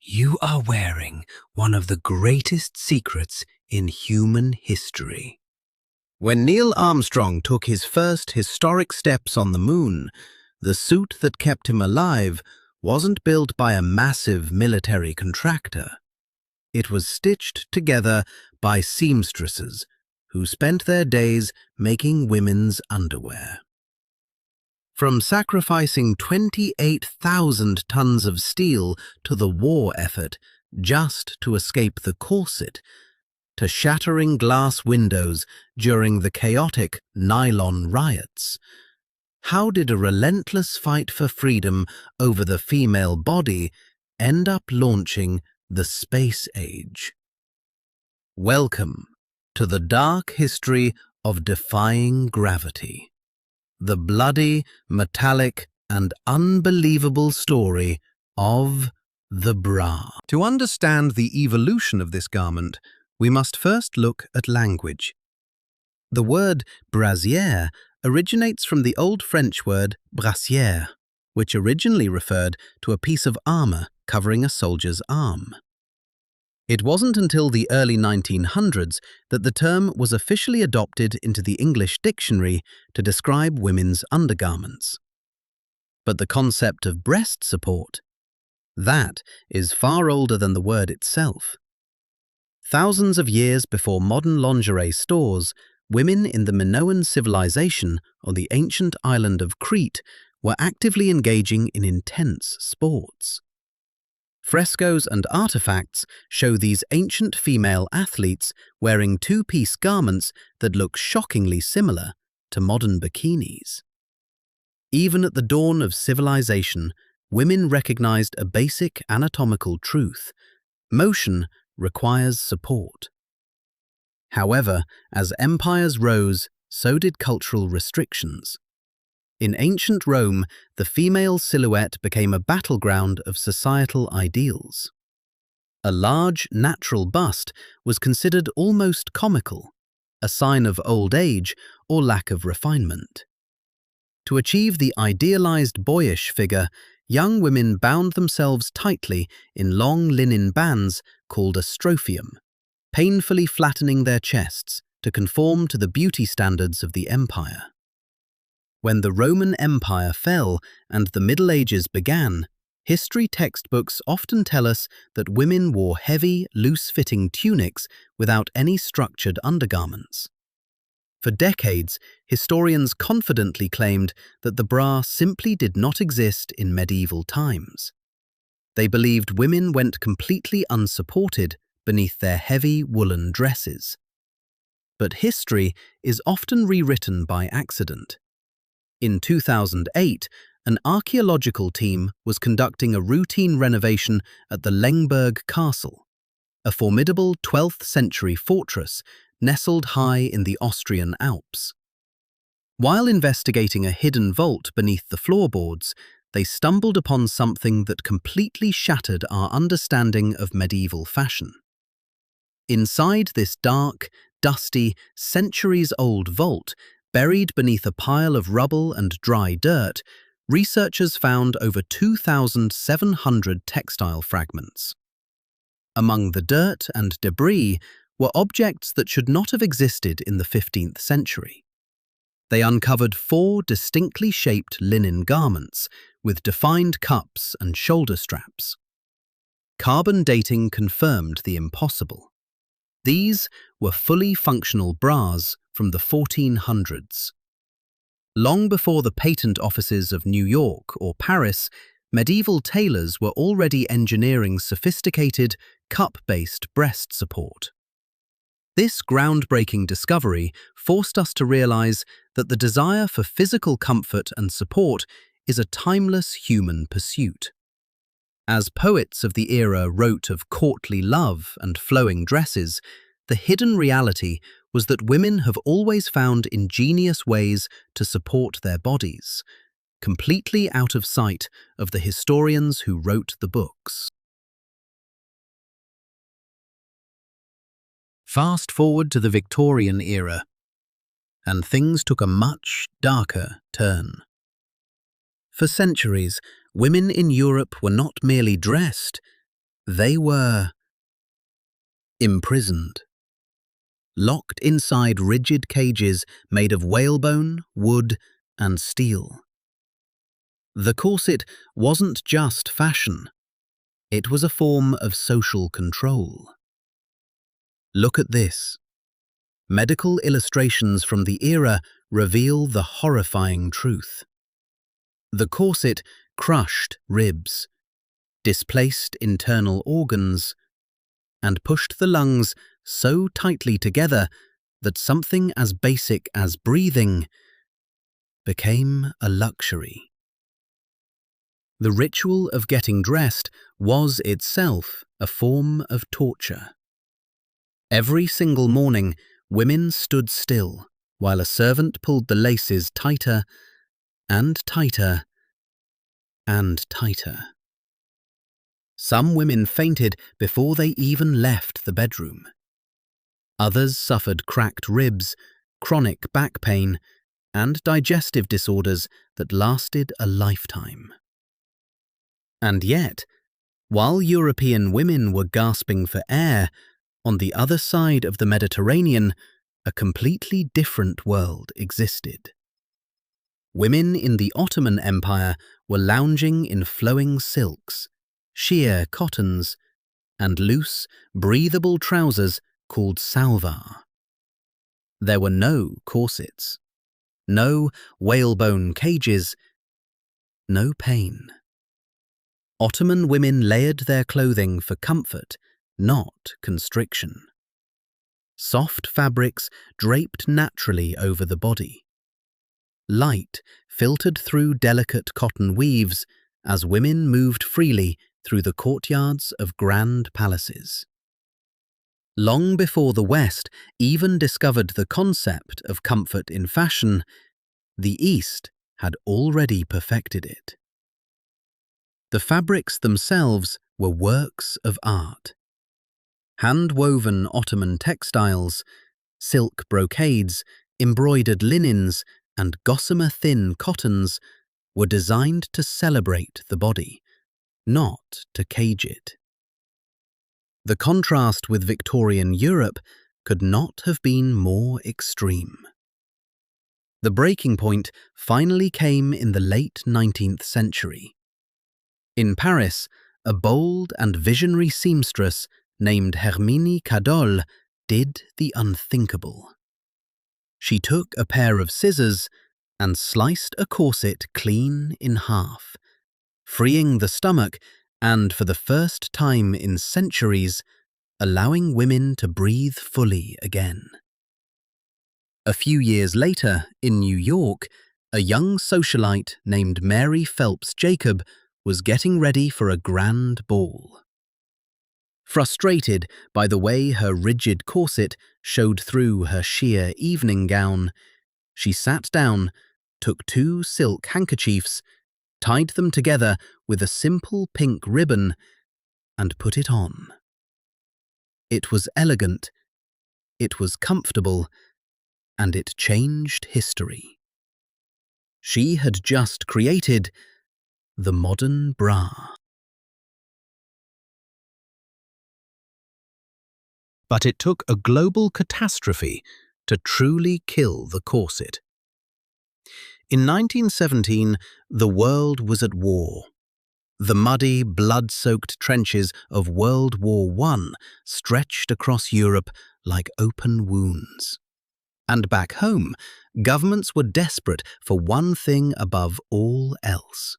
You are wearing one of the greatest secrets in human history. When Neil Armstrong took his first historic steps on the moon, the suit that kept him alive wasn't built by a massive military contractor. It was stitched together by seamstresses who spent their days making women's underwear. From sacrificing 28,000 tons of steel to the war effort just to escape the corset, to shattering glass windows during the chaotic nylon riots, how did a relentless fight for freedom over the female body end up launching the space age? Welcome to the dark history of defying gravity. The bloody, metallic, and unbelievable story of the bra. To understand the evolution of this garment, we must first look at language. The word brassiere originates from the Old French word brassière, which originally referred to a piece of armor covering a soldier's arm. It wasn't until the early 1900s that the term was officially adopted into the English dictionary to describe women's undergarments. But the concept of breast support, that is far older than the word itself. Thousands of years before modern lingerie stores, women in the Minoan civilization on the ancient island of Crete were actively engaging in intense sports. Frescoes and artifacts show these ancient female athletes wearing two-piece garments that look shockingly similar to modern bikinis. Even at the dawn of civilization, women recognized a basic anatomical truth: motion requires support. However, as empires rose, so did cultural restrictions. In ancient Rome, the female silhouette became a battleground of societal ideals. A large, natural bust was considered almost comical, a sign of old age or lack of refinement. To achieve the idealized boyish figure, young women bound themselves tightly in long linen bands called a strophium, painfully flattening their chests to conform to the beauty standards of the empire. When the Roman Empire fell and the Middle Ages began, history textbooks often tell us that women wore heavy, loose-fitting tunics without any structured undergarments. For decades, historians confidently claimed that the bra simply did not exist in medieval times. They believed women went completely unsupported beneath their heavy woolen dresses. But history is often rewritten by accident. In 2008, an archaeological team was conducting a routine renovation at the Lengberg Castle, a formidable 12th century fortress nestled high in the Austrian Alps. While investigating a hidden vault beneath the floorboards, they stumbled upon something that completely shattered our understanding of medieval fashion. Inside this dark, dusty, centuries-old vault, buried beneath a pile of rubble and dry dirt, researchers found over 2,700 textile fragments. Among the dirt and debris were objects that should not have existed in the 15th century. They uncovered 4 distinctly shaped linen garments with defined cups and shoulder straps. Carbon dating confirmed the impossible. These were fully functional bras from the 1400s. Long before the patent offices of New York or Paris, medieval tailors were already engineering sophisticated, cup-based breast support. This groundbreaking discovery forced us to realize that the desire for physical comfort and support is a timeless human pursuit. As poets of the era wrote of courtly love and flowing dresses, the hidden reality was that women have always found ingenious ways to support their bodies, completely out of sight of the historians who wrote the books. Fast forward to the Victorian era, and things took a much darker turn. For centuries, women in Europe were not merely dressed, They were imprisoned, locked inside rigid cages made of whalebone, wood, and steel. The corset wasn't just fashion, it was a form of social control. Look at this. Medical illustrations from the era reveal the horrifying truth. The corset crushed ribs, displaced internal organs, and pushed the lungs so tightly together that something as basic as breathing became a luxury. The ritual of getting dressed was itself a form of torture. Every single morning, women stood still while a servant pulled the laces tighter and tighter and tighter. Some women fainted before they even left the bedroom. Others suffered cracked ribs, chronic back pain, and digestive disorders that lasted a lifetime. And yet, while European women were gasping for air, on the other side of the Mediterranean, a completely different world existed. Women in the Ottoman Empire were lounging in flowing silks, sheer cottons, and loose, breathable trousers called salvar. There were no corsets, no whalebone cages, no pain. Ottoman women layered their clothing for comfort, not constriction. Soft fabrics draped naturally over the body. Light filtered through delicate cotton weaves as women moved freely through the courtyards of grand palaces. Long before the West even discovered the concept of comfort in fashion, the East had already perfected it. The fabrics themselves were works of art. Hand-woven Ottoman textiles, silk brocades, embroidered linens, and gossamer-thin cottons were designed to celebrate the body, not to cage it. The contrast with Victorian Europe could not have been more extreme. The breaking point finally came in the late 19th century. In Paris, a bold and visionary seamstress named Herminie Cadolle did the unthinkable. She took a pair of scissors and sliced a corset clean in half, freeing the stomach and, for the first time in centuries, allowing women to breathe fully again. A few years later, in New York, a young socialite named Mary Phelps Jacob was getting ready for a grand ball. Frustrated by the way her rigid corset showed through her sheer evening gown, she sat down, took 2 silk handkerchiefs, tied them together with a simple pink ribbon, and put it on. It was elegant, it was comfortable, and it changed history. She had just created the modern bra. But it took a global catastrophe to truly kill the corset. In 1917, the world was at war. The muddy, blood-soaked trenches of World War I stretched across Europe like open wounds. And back home, governments were desperate for one thing above all else: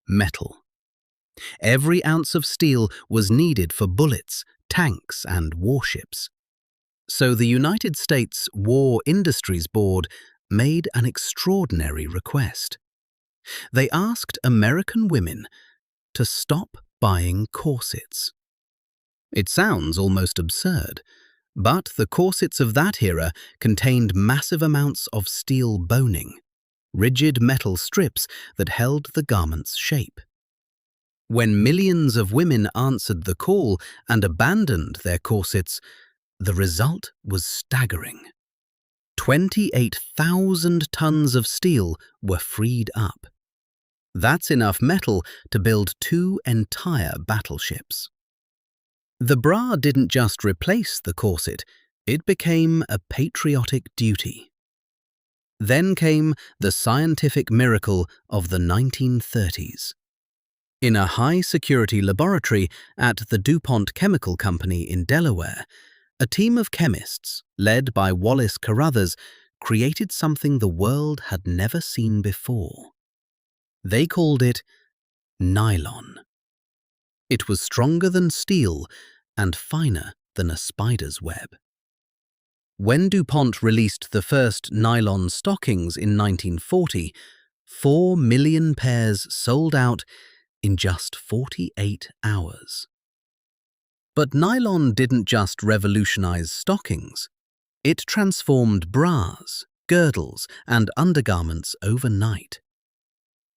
metal. Every ounce of steel was needed for bullets, tanks, and warships. So the United States War Industries Board made an extraordinary request. They asked American women to stop buying corsets. It sounds almost absurd, but the corsets of that era contained massive amounts of steel boning, rigid metal strips that held the garment's shape. When millions of women answered the call and abandoned their corsets, the result was staggering. 28,000 tons of steel were freed up. That's enough metal to build 2 entire battleships. The bra didn't just replace the corset, it became a patriotic duty. Then came the scientific miracle of the 1930s. In a high-security laboratory at the DuPont Chemical Company in Delaware, a team of chemists, led by Wallace Carruthers, created something the world had never seen before. They called it nylon. It was stronger than steel and finer than a spider's web. When DuPont released the first nylon stockings in 1940, 4 million pairs sold out in just 48 hours. But nylon didn't just revolutionize stockings. It transformed bras, girdles, and undergarments overnight.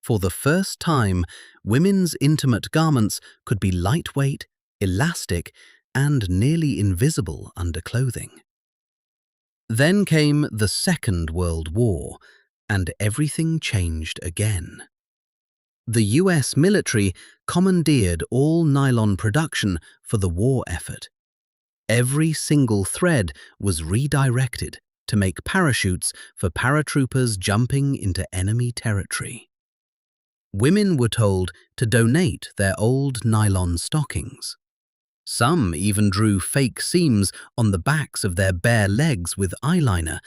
For the first time, women's intimate garments could be lightweight, elastic, and nearly invisible under clothing. Then came the Second World War, and everything changed again. The US military commandeered all nylon production for the war effort. Every single thread was redirected to make parachutes for paratroopers jumping into enemy territory. Women were told to donate their old nylon stockings. Some even drew fake seams on the backs of their bare legs with eyeliner,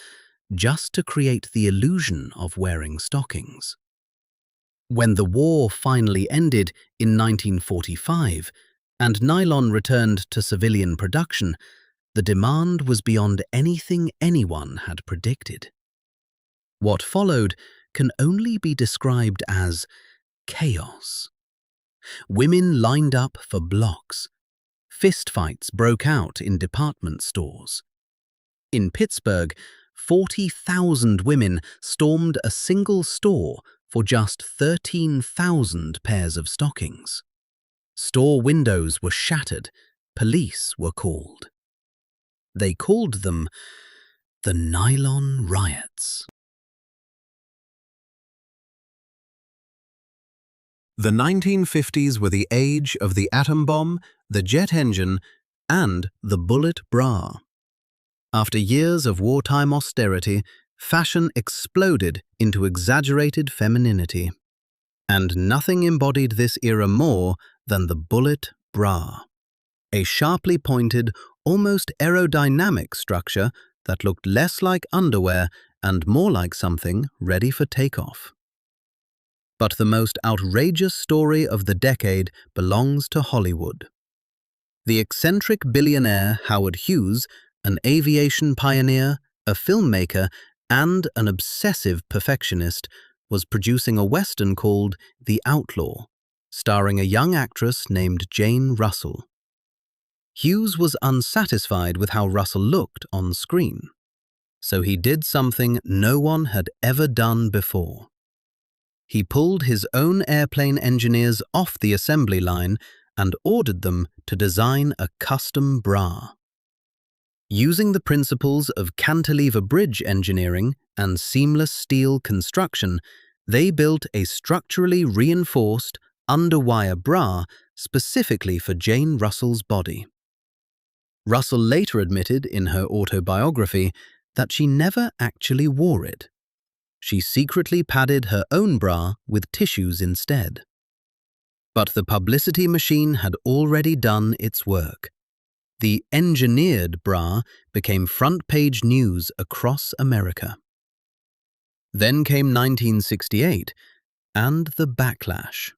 just to create the illusion of wearing stockings. When the war finally ended in 1945 and nylon returned to civilian production, the demand was beyond anything anyone had predicted. What followed can only be described as chaos. Women lined up for blocks. Fistfights broke out in department stores. In Pittsburgh, 40,000 women stormed a single store for just 13,000 pairs of stockings. Store windows were shattered. Police were called. They called them the Nylon Riots. The 1950s were the age of the atom bomb, the jet engine, and the bullet bra. After years of wartime austerity, fashion exploded into exaggerated femininity. And nothing embodied this era more than the bullet bra. A sharply pointed, almost aerodynamic structure that looked less like underwear and more like something ready for takeoff. But the most outrageous story of the decade belongs to Hollywood. The eccentric billionaire Howard Hughes, an aviation pioneer, a filmmaker, and an obsessive perfectionist, was producing a Western called The Outlaw, starring a young actress named Jane Russell. Hughes was unsatisfied with how Russell looked on screen, so he did something no one had ever done before. He pulled his own airplane engineers off the assembly line and ordered them to design a custom bra. Using the principles of cantilever bridge engineering and seamless steel construction, they built a structurally reinforced underwire bra specifically for Jane Russell's body. Russell later admitted in her autobiography that she never actually wore it. She secretly padded her own bra with tissues instead. But the publicity machine had already done its work. The engineered bra became front-page news across America. Then came 1968, and the backlash.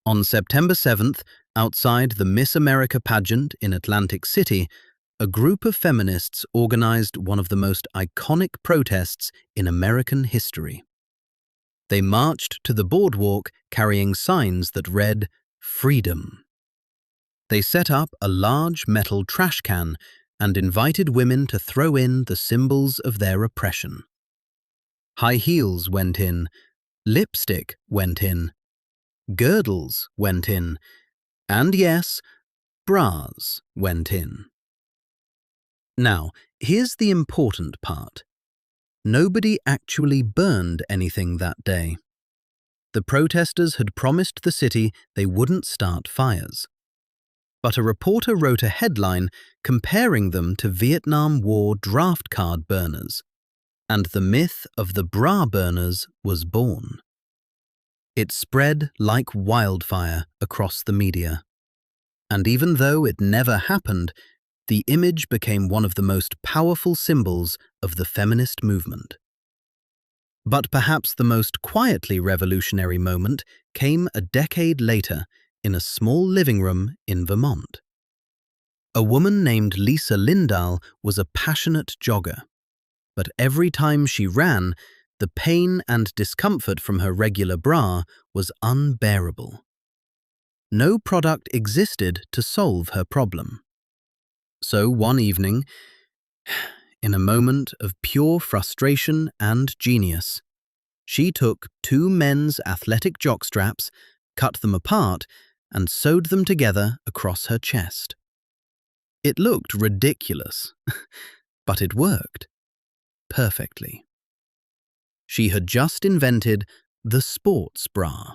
On September 7th, outside the Miss America pageant in Atlantic City, a group of feminists organized one of the most iconic protests in American history. They marched to the boardwalk carrying signs that read, "Freedom." They set up a large metal trash can and invited women to throw in the symbols of their oppression. High heels went in, lipstick went in, girdles went in, and yes, bras went in. Now, here's the important part. Nobody actually burned anything that day. The protesters had promised the city they wouldn't start fires. but a reporter wrote a headline comparing them to Vietnam War draft card burners, and the myth of the bra burners was born. It spread like wildfire across the media. And even though it never happened, the image became one of the most powerful symbols of the feminist movement. But perhaps the most quietly revolutionary moment came a decade later in a small living room in Vermont. A woman named Lisa Lindahl was a passionate jogger, but every time she ran, the pain and discomfort from her regular bra was unbearable. No product existed to solve her problem. So one evening, in a moment of pure frustration and genius, she took 2 men's athletic jockstraps, cut them apart, and sewed them together across her chest. It looked ridiculous, but it worked perfectly. She had just invented the sports bra.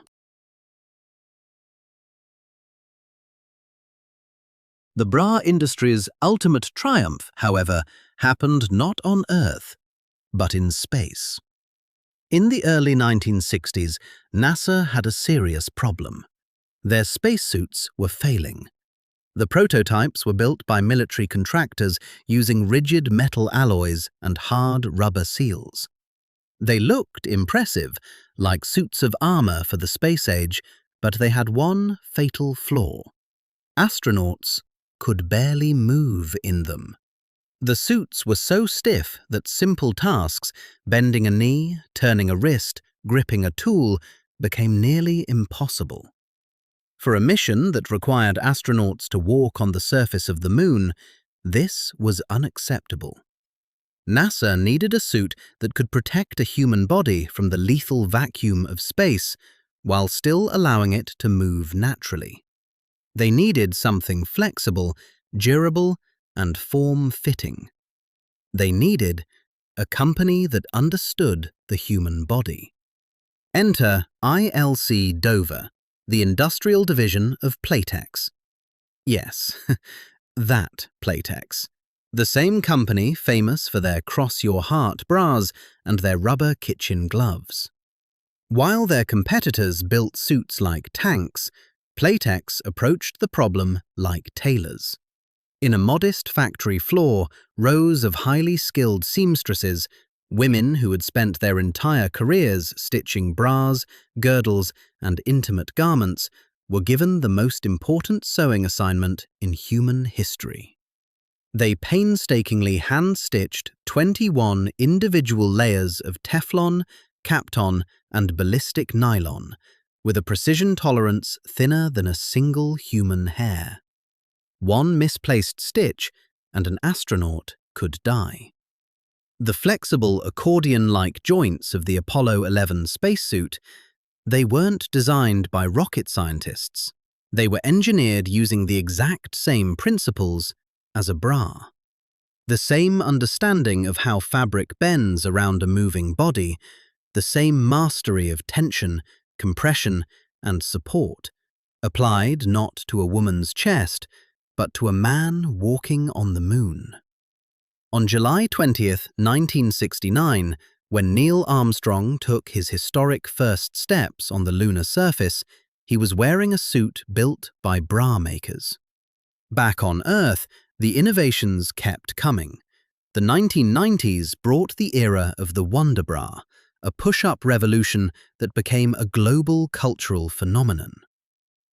The bra industry's ultimate triumph, however, happened not on Earth, but in space. In the early 1960s, NASA had a serious problem. Their spacesuits were failing. The prototypes were built by military contractors using rigid metal alloys and hard rubber seals. They looked impressive, like suits of armor for the space age, but they had one fatal flaw. Astronauts could barely move in them. The suits were so stiff that simple tasks, bending a knee, turning a wrist, gripping a tool, became nearly impossible. For a mission that required astronauts to walk on the surface of the moon, this was unacceptable. NASA needed a suit that could protect a human body from the lethal vacuum of space while still allowing it to move naturally. They needed something flexible, durable, and form-fitting. They needed a company that understood the human body. Enter ILC Dover, the industrial division of Playtex. Yes, that Playtex. The same company famous for their cross-your-heart bras and their rubber kitchen gloves. While their competitors built suits like tanks, Playtex approached the problem like tailors. In a modest factory floor, rows of highly skilled seamstresses, women who had spent their entire careers stitching bras, girdles, and intimate garments, were given the most important sewing assignment in human history. They painstakingly hand-stitched 21 individual layers of Teflon, Kapton, and ballistic nylon, with a precision tolerance thinner than a single human hair. One misplaced stitch, and an astronaut could die. The flexible accordion-like joints of the Apollo 11 spacesuit, they weren't designed by rocket scientists. They were engineered using the exact same principles as a bra. The same understanding of how fabric bends around a moving body, the same mastery of tension, compression, and support, applied not to a woman's chest, but to a man walking on the moon. On July 20th, 1969, when Neil Armstrong took his historic first steps on the lunar surface, he was wearing a suit built by bra makers. Back on Earth, the innovations kept coming. The 1990s brought the era of the Wonder Bra, a push-up revolution that became a global cultural phenomenon.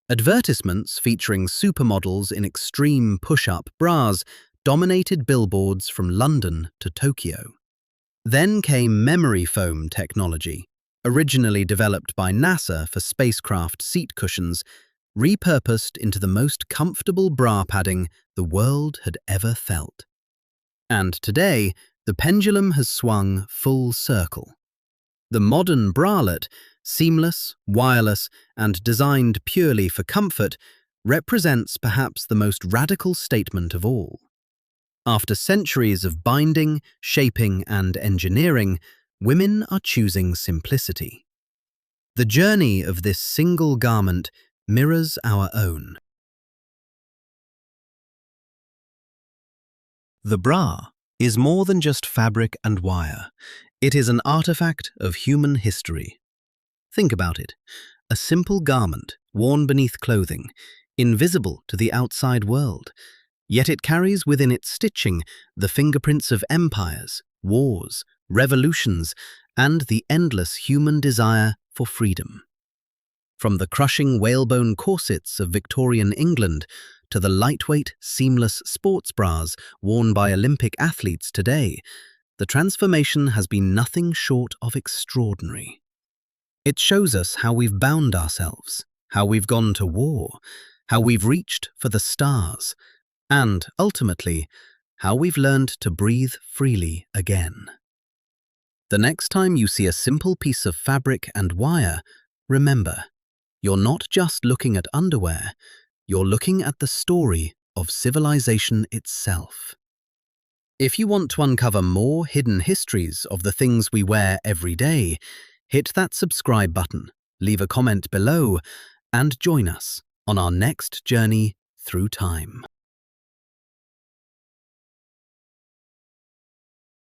Advertisements featuring supermodels in extreme push-up bras dominated billboards from London to Tokyo. Then came memory foam technology, originally developed by NASA for spacecraft seat cushions, repurposed into the most comfortable bra padding the world had ever felt. And today, the pendulum has swung full circle. The modern bralette, seamless, wireless, and designed purely for comfort, represents perhaps the most radical statement of all. After centuries of binding, shaping, and engineering, women are choosing simplicity. The journey of this single garment mirrors our own. The bra is more than just fabric and wire. It is an artifact of human history. Think about it. A simple garment worn beneath clothing, invisible to the outside world. Yet it carries within its stitching the fingerprints of empires, wars, revolutions, and the endless human desire for freedom. From the crushing whalebone corsets of Victorian England to the lightweight, seamless sports bras worn by Olympic athletes today, the transformation has been nothing short of extraordinary. It shows us how we've bound ourselves, how we've gone to war, how we've reached for the stars, and, ultimately, how we've learned to breathe freely again. The next time you see a simple piece of fabric and wire, remember, you're not just looking at underwear, you're looking at the story of civilization itself. If you want to uncover more hidden histories of the things we wear every day, hit that subscribe button, leave a comment below, and join us on our next journey through time.